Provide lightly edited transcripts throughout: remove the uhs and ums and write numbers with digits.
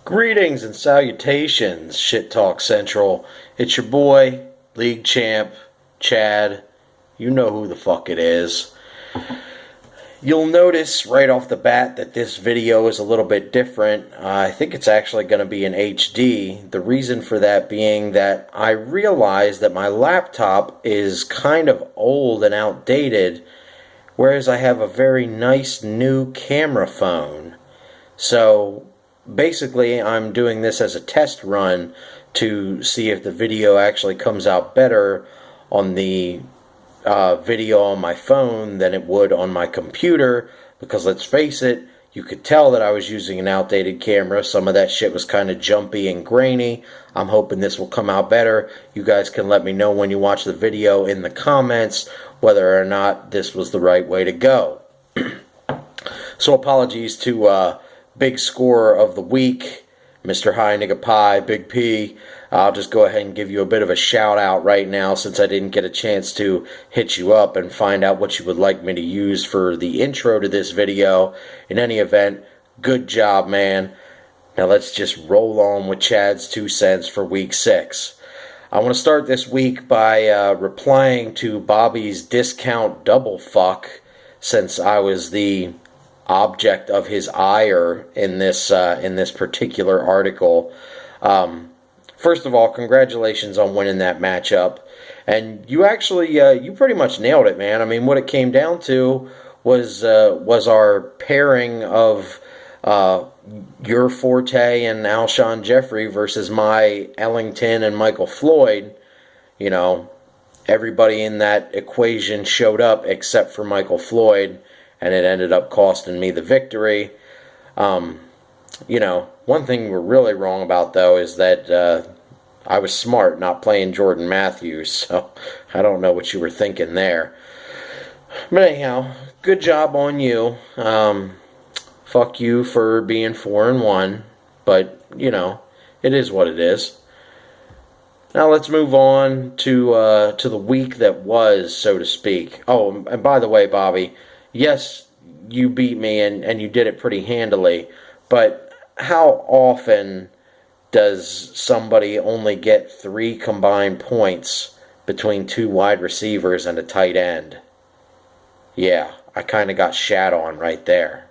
Greetings and salutations, Shit Talk Central. It's your boy, League Champ, Chad. You know who the fuck it is. You'll notice right off the bat that this video is a little bit different. I think it's actually going to be in HD. The reason for that being that I realized that my laptop is kind of old and outdated, whereas I have a very nice new camera phone. So basically, I'm doing this as a test run to see if the video actually comes out better on the video on my phone than it would on my computer, because let's face it, you could tell that I was using an outdated camera. Some of that shit was kind of jumpy and grainy. I'm hoping this will come out better. You guys can let me know when you watch the video in the comments whether or not this was the right way to go. So apologies to big scorer of the week, Mr. High Nigga Pie, Big P. I'll just go ahead and give you a bit of a shout out right now, since I didn't get a chance to hit you up and find out what you would like me to use for the intro to this video. In any event, good job, man. Now let's just roll on with Chad's 2 cents for week 6. I want to start this week by replying to Bobby's discount double fuck, since I was the object of his ire in this particular article. First of all, congratulations on winning that matchup, and you actually you pretty much nailed it, man. I mean, what it came down to was our pairing of your Forte and Alshon Jeffrey versus my Ellington and Michael Floyd. You know, everybody in that equation showed up except for Michael Floyd, and it ended up costing me the victory. You know, one thing we're really wrong about, though, is that I was smart not playing Jordan Matthews, so I don't know what you were thinking there. But anyhow, good job on you. Fuck you for being 4-1, but, you know, it is what it is. Now let's move on to the week that was, so to speak. Oh, and by the way, Bobby, yes, you beat me, and you did it pretty handily, but how often does somebody only get 3 combined points between 2 wide receivers and a tight end? Yeah, I kind of got shat on right there.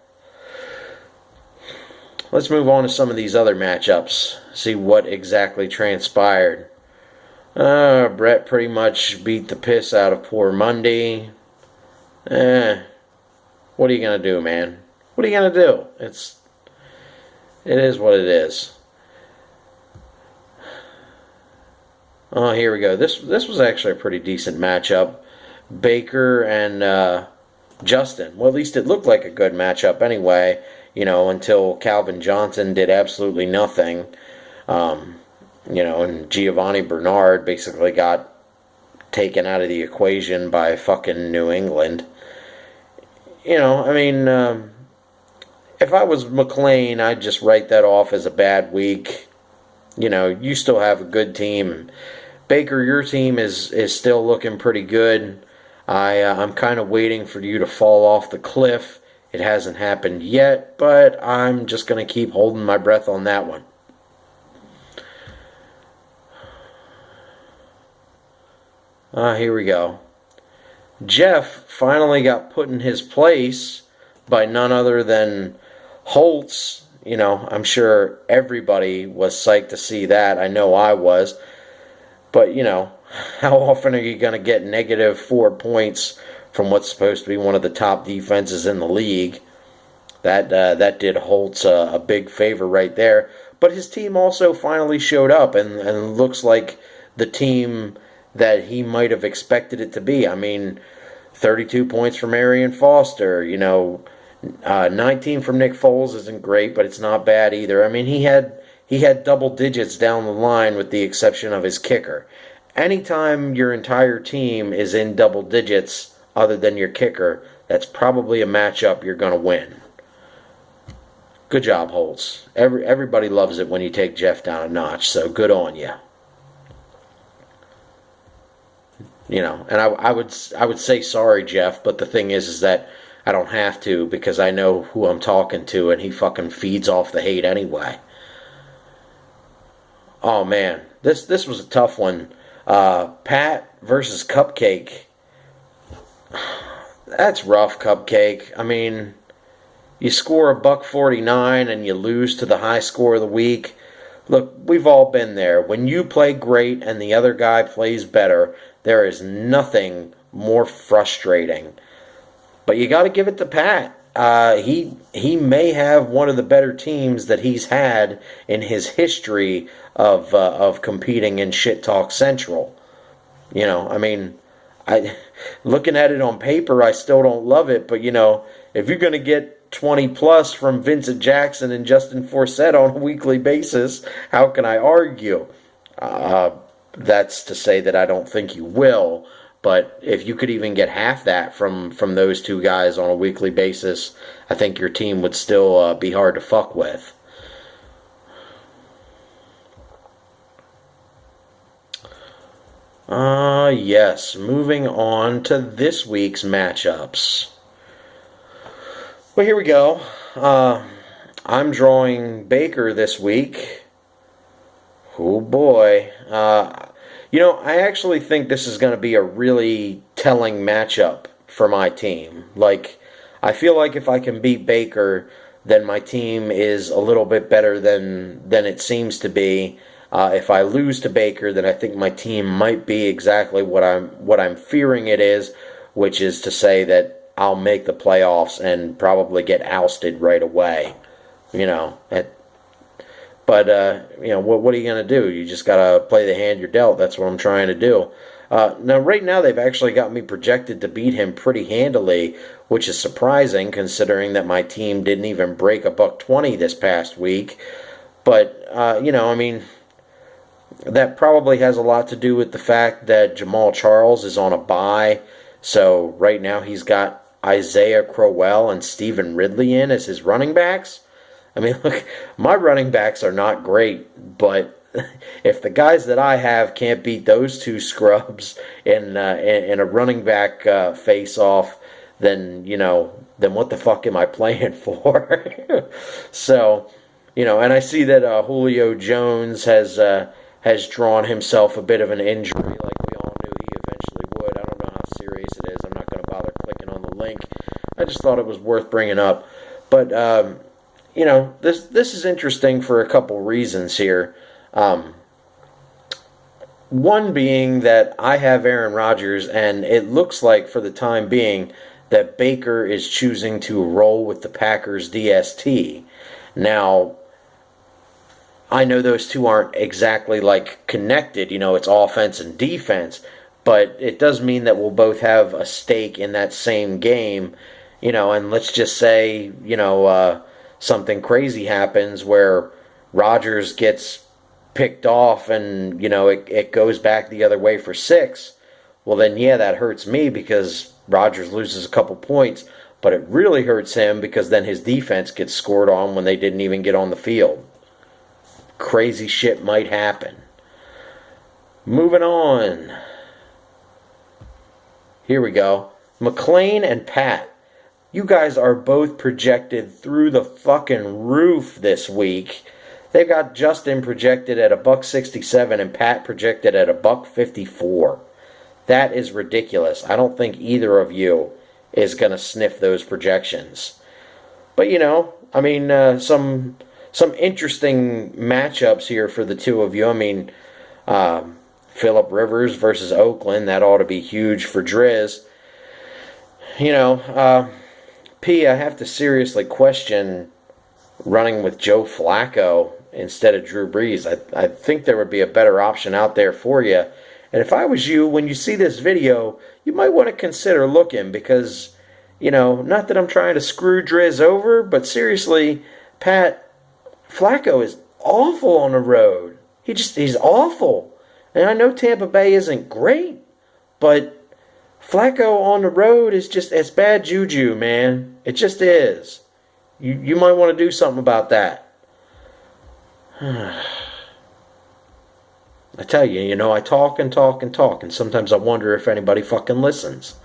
Let's move on to some of these other matchups, see what exactly transpired. Brett pretty much beat the piss out of poor Monday. What are you going to do, man? What are you going to do? It is what it is. Oh, here we go. This was actually a pretty decent matchup. Baker and Justin. Well, at least it looked like a good matchup anyway, you know, until Calvin Johnson did absolutely nothing. You know, and Giovanni Bernard basically got taken out of the equation by fucking New England. You know, I mean, if I was McLean, I'd just write that off as a bad week. You know, you still have a good team. Baker, your team is still looking pretty good. I'm kind of waiting for you to fall off the cliff. It hasn't happened yet, but I'm just going to keep holding my breath on that one. Here we go. Jeff finally got put in his place by none other than Holtz. You know, I'm sure everybody was psyched to see that. I know I was. But, you know, how often are you going to get negative 4 points from what's supposed to be one of the top defenses in the league? That did Holtz a big favor right there. But his team also finally showed up and looks like the team that he might have expected it to be. I mean, 32 points from Arian Foster, you know, 19 from Nick Foles isn't great, but it's not bad either. I mean, he had double digits down the line with the exception of his kicker. Anytime your entire team is in double digits other than your kicker, that's probably a matchup you're going to win. Good job, Holtz. Everybody loves it when you take Jeff down a notch, so good on you. You know, and I would say sorry, Jeff, but the thing is that I don't have to, because I know who I'm talking to, and he fucking feeds off the hate anyway. Oh man, this was a tough one. Pat versus Cupcake. That's rough, Cupcake. I mean, you score a $1.49 and you lose to the high score of the week. Look, we've all been there. When you play great and the other guy plays better, there is nothing more frustrating. But you got to give it to Pat. He may have one of the better teams that he's had in his history of competing in Shit Talk Central. You know, I mean, I looking at it on paper, I still don't love it. But you know, if you're going to get 20 plus from Vincent Jackson and Justin Forsett on a weekly basis, how can I argue? That's to say that I don't think you will. But if you could even get half that from those two guys on a weekly basis, I think your team would still be hard to fuck with. Yes. Moving on to this week's matchups. Well, here we go. I'm drawing Baker this week. Oh boy. You know, I actually think this is going to be a really telling matchup for my team. Like, I feel like if I can beat Baker, then my team is a little bit better than it seems to be. If I lose to Baker, then I think my team might be exactly what I'm fearing it is, which is to say that I'll make the playoffs and probably get ousted right away. You know, but you know, what are you going to do? You just got to play the hand you're dealt. That's what I'm trying to do. Now, right now, they've actually got me projected to beat him pretty handily, which is surprising considering that my team didn't even break a $1.20 this past week. But you know, I mean, that probably has a lot to do with the fact that Jamal Charles is on a bye. So right now he's got Isaiah Crowell and Stephen Ridley in as his running backs. I mean, look, my running backs are not great, but if the guys that I have can't beat those two scrubs in a running back face-off, then, you know, then what the fuck am I playing for? So, you know, and I see that Julio Jones has drawn himself a bit of an injury, like we all knew he eventually would. I don't know how serious it is. I'm not going to bother clicking on the link. I just thought it was worth bringing up. But you know, this is interesting for a couple reasons here. One being that I have Aaron Rodgers, and it looks like for the time being that Baker is choosing to roll with the Packers DST. Now, I know those two aren't exactly like connected, you know, it's offense and defense, but it does mean that we'll both have a stake in that same game, you know, and let's just say, you know, something crazy happens where Rodgers gets picked off and, you know, it goes back the other way for 6. Well, then, yeah, that hurts me because Rodgers loses a couple points, but it really hurts him because then his defense gets scored on when they didn't even get on the field. Crazy shit might happen. Moving on. Here we go. McLean and Pat. You guys are both projected through the fucking roof this week. They've got Justin projected at $1.67 and Pat projected at $1.54. That is ridiculous. I don't think either of you is going to sniff those projections. But, you know, I mean, some interesting matchups here for the two of you. I mean, Phillip Rivers versus Oakland. That ought to be huge for Driz. You know, P, I have to seriously question running with Joe Flacco instead of Drew Brees. I think there would be a better option out there for you. And if I was you, when you see this video, you might want to consider looking because, you know, not that I'm trying to screw Driz over, but seriously, Pat, Flacco is awful on the road. He's awful. And I know Tampa Bay isn't great, but Flacco on the road is just, it's bad juju, man. It just is. You might want to do something about that. I tell you, you know, I talk and talk and talk, and sometimes I wonder if anybody fucking listens.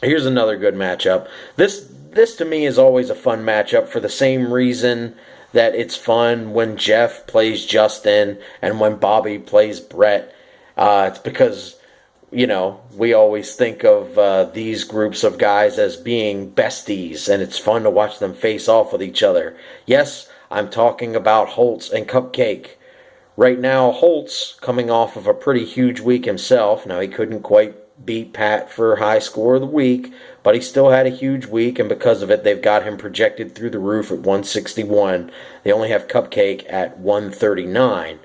Here's another good matchup. This to me is always a fun matchup for the same reason that it's fun when Jeff plays Justin and when Bobby plays Brett. It's because, we always think of these groups of guys as being besties, and it's fun to watch them face off with each other. Yes, I'm talking about Holtz and Cupcake. Right now, Holtz, coming off of a pretty huge week himself. Now, he couldn't quite beat Pat for high score of the week, but he still had a huge week, and because of it, they've got him projected through the roof at 161. They only have Cupcake at 139.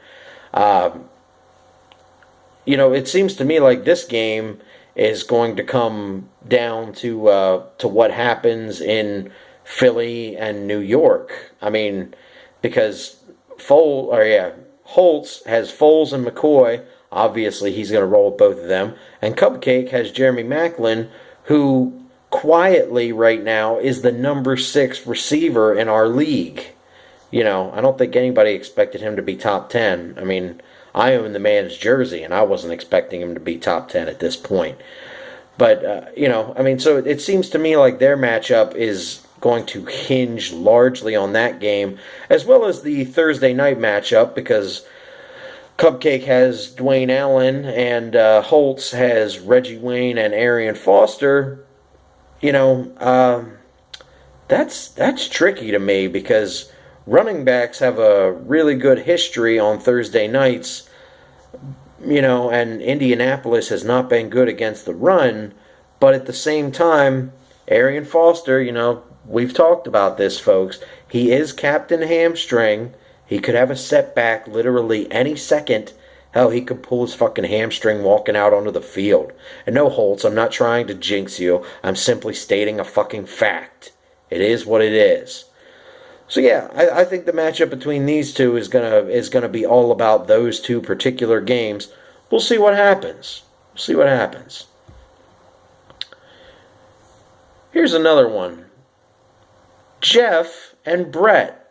It seems to me like this game is going to come down to what happens in Philly and New York. I mean, because Holtz has Foles and McCoy. Obviously, he's going to roll with both of them. And Cupcake has Jeremy Maclin, who quietly right now is the number 6 receiver in our league. I don't think anybody expected him to be top 10. I mean, I own the man's jersey, and I wasn't expecting him to be top 10 at this point. But, so it seems to me like their matchup is going to hinge largely on that game, as well as the Thursday night matchup, because Cupcake has Dwayne Allen and Holtz has Reggie Wayne and Arian Foster. That's tricky to me because running backs have a really good history on Thursday nights, and Indianapolis has not been good against the run, but at the same time, Arian Foster, we've talked about this, folks. He is Captain Hamstring. He could have a setback literally any second. Hell, he could pull his fucking hamstring walking out onto the field. And no, Holtz, I'm not trying to jinx you. I'm simply stating a fucking fact. It is what it is. So yeah, I think the matchup between these two is gonna be all about those two particular games. We'll see what happens. Here's another one. Jeff and Brett.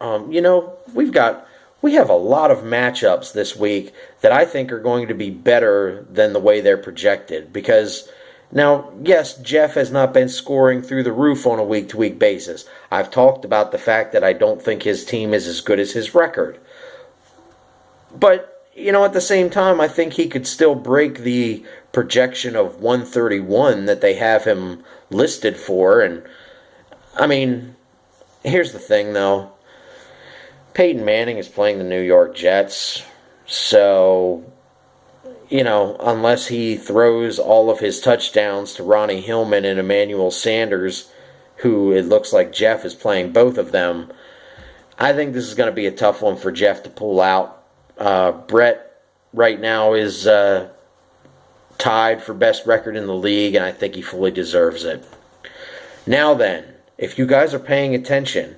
We have a lot of matchups this week that I think are going to be better than the way they're projected. Because now, yes, Jeff has not been scoring through the roof on a week-to-week basis. I've talked about the fact that I don't think his team is as good as his record. But, at the same time, I think he could still break the projection of 131 that they have him listed for. And, I mean, here's the thing, though. Peyton Manning is playing the New York Jets, so, unless he throws all of his touchdowns to Ronnie Hillman and Emmanuel Sanders, who it looks like Jeff is playing both of them, I think this is going to be a tough one for Jeff to pull out. Brett right now is tied for best record in the league, and I think he fully deserves it. Now then, if you guys are paying attention,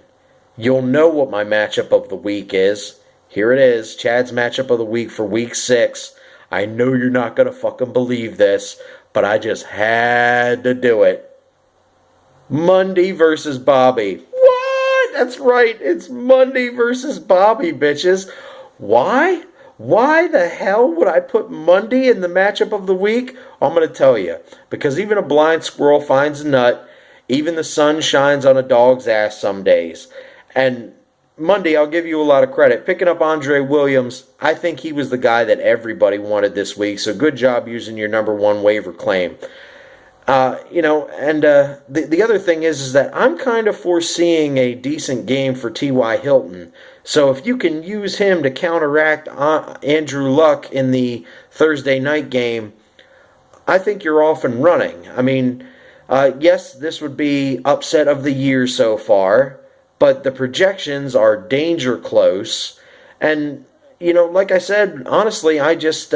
you'll know what my matchup of the week is. Here it is, Chad's matchup of the week for week 6. I know you're not going to fucking believe this, but I just had to do it. Monday versus Bobby. What? That's right, it's Monday versus Bobby, bitches. Why? Why the hell would I put Monday in the matchup of the week? I'm going to tell you. Because even a blind squirrel finds a nut. Even the sun shines on a dog's ass some days. And Monday, I'll give you a lot of credit. Picking up Andre Williams, I think he was the guy that everybody wanted this week. So good job using your number 1 waiver claim. The other thing is that I'm kind of foreseeing a decent game for T.Y. Hilton. So if you can use him to counteract Andrew Luck in the Thursday night game, I think you're off and running. I mean, yes, this would be upset of the year so far, but the projections are danger close. And, like I said, honestly, I just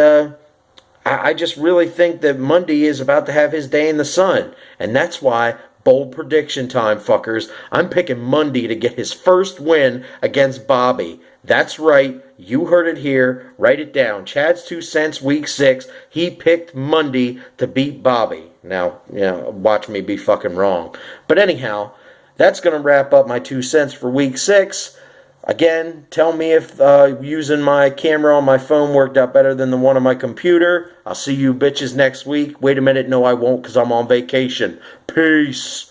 really think that Monday is about to have his day in the sun. And that's why, bold prediction time, fuckers, I'm picking Monday to get his first win against Bobby. That's right. You heard it here. Write it down. Chad's 2 cents, week 6. He picked Monday to beat Bobby. Now, watch me be fucking wrong. But anyhow, that's going to wrap up my 2 cents for week 6. Again, tell me if using my camera on my phone worked out better than the one on my computer. I'll see you bitches next week. Wait a minute, no I won't because I'm on vacation. Peace.